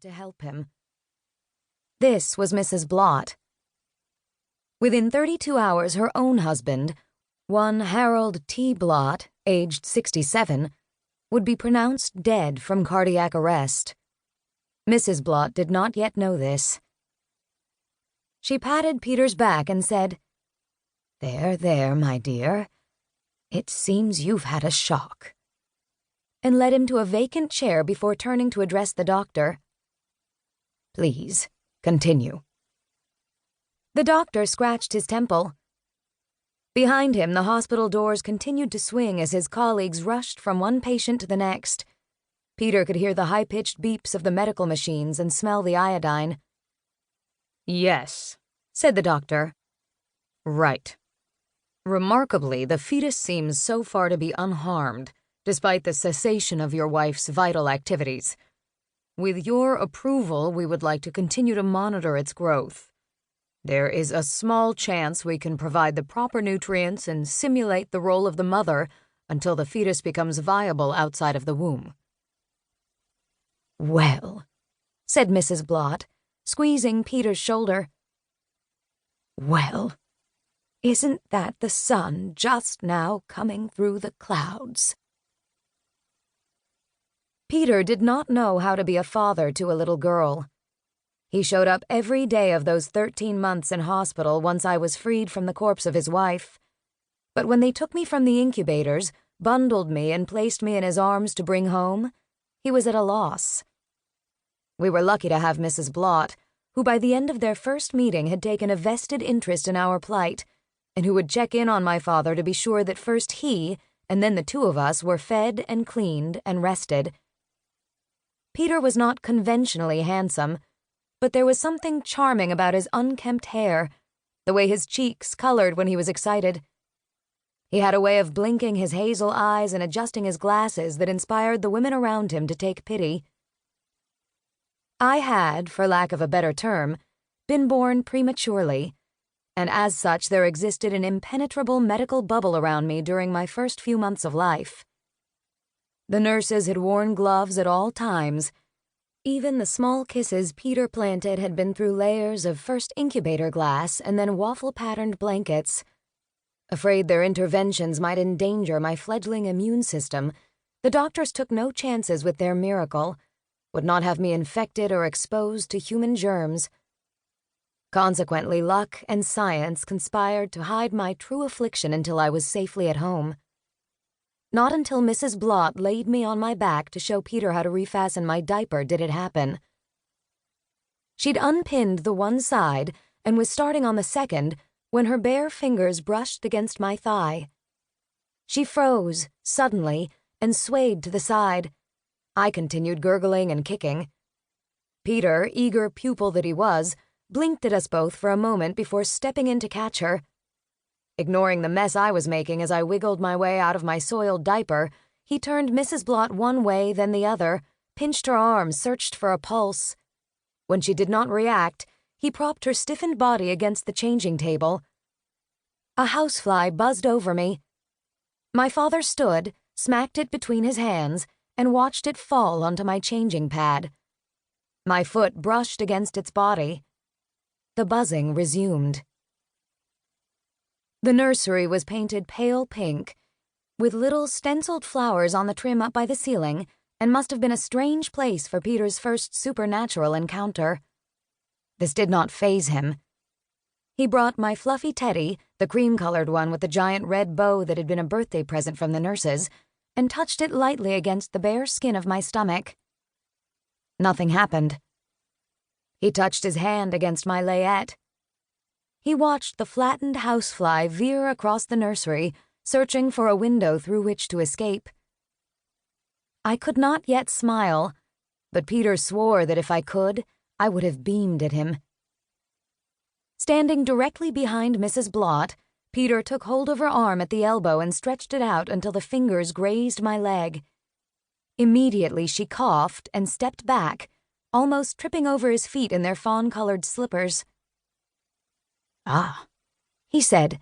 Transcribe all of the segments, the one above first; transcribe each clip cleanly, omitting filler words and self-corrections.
to help him. This was Mrs. Blott. Within 32 hours, her own husband, one Harold T. Blott, aged 67, would be pronounced dead from cardiac arrest. Mrs. Blott did not yet know this. She patted Peter's back and said, "There, there, my dear. It seems you've had a shock," and led him to a vacant chair before turning to address the doctor. "Please, continue." The doctor scratched his temple. Behind him, the hospital doors continued to swing as his colleagues rushed from one patient to the next. Peter could hear the high-pitched beeps of the medical machines and smell the iodine. "Yes," said the doctor. "Right. Remarkably, the fetus seems so far to be unharmed, despite the cessation of your wife's vital activities. With your approval, we would like to continue to monitor its growth. There is a small chance we can provide the proper nutrients and simulate the role of the mother until the fetus becomes viable outside of the womb." "Well," said Mrs. Blott, squeezing Peter's shoulder. "Well, isn't that the sun just now coming through the clouds?" Peter did not know how to be a father to a little girl. He showed up every day of those 13 months in hospital once I was freed from the corpse of his wife. But when they took me from the incubators, bundled me, and placed me in his arms to bring home, he was at a loss. We were lucky to have Mrs. Blott, who by the end of their first meeting had taken a vested interest in our plight, and who would check in on my father to be sure that first he, and then the two of us, were fed and cleaned and rested. Peter was not conventionally handsome, but there was something charming about his unkempt hair, the way his cheeks colored when he was excited. He had a way of blinking his hazel eyes and adjusting his glasses that inspired the women around him to take pity. I had, for lack of a better term, been born prematurely, and as such there existed an impenetrable medical bubble around me during my first few months of life. The nurses had worn gloves at all times. Even the small kisses Peter planted had been through layers of first incubator glass and then waffle-patterned blankets. Afraid their interventions might endanger my fledgling immune system, the doctors took no chances with their miracle, would not have me infected or exposed to human germs. Consequently, luck and science conspired to hide my true affliction until I was safely at home. Not until Mrs. Blott laid me on my back to show Peter how to refasten my diaper did it happen. She'd unpinned the one side and was starting on the second when her bare fingers brushed against my thigh. She froze, suddenly, and swayed to the side. I continued gurgling and kicking. Peter, eager pupil that he was, blinked at us both for a moment before stepping in to catch her. Ignoring the mess I was making as I wiggled my way out of my soiled diaper, he turned Mrs. Blott one way, then the other, pinched her arm, searched for a pulse. When she did not react, he propped her stiffened body against the changing table. A housefly buzzed over me. My father stood, smacked it between his hands, and watched it fall onto my changing pad. My foot brushed against its body. The buzzing resumed. The nursery was painted pale pink, with little stenciled flowers on the trim up by the ceiling, and must have been a strange place for Peter's first supernatural encounter. This did not faze him. He brought my fluffy teddy, the cream-colored one with the giant red bow that had been a birthday present from the nurses, and touched it lightly against the bare skin of my stomach. Nothing happened. He touched his hand against my layette. He watched the flattened housefly veer across the nursery, searching for a window through which to escape. I could not yet smile, but Peter swore that if I could, I would have beamed at him. Standing directly behind Mrs. Blott, Peter took hold of her arm at the elbow and stretched it out until the fingers grazed my leg. Immediately she coughed and stepped back, almost tripping over his feet in their fawn-colored slippers. "Ah," he said.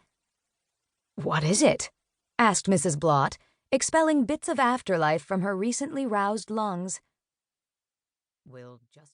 "What is it?" asked Mrs. Blott, expelling bits of afterlife from her recently roused lungs. "We'll just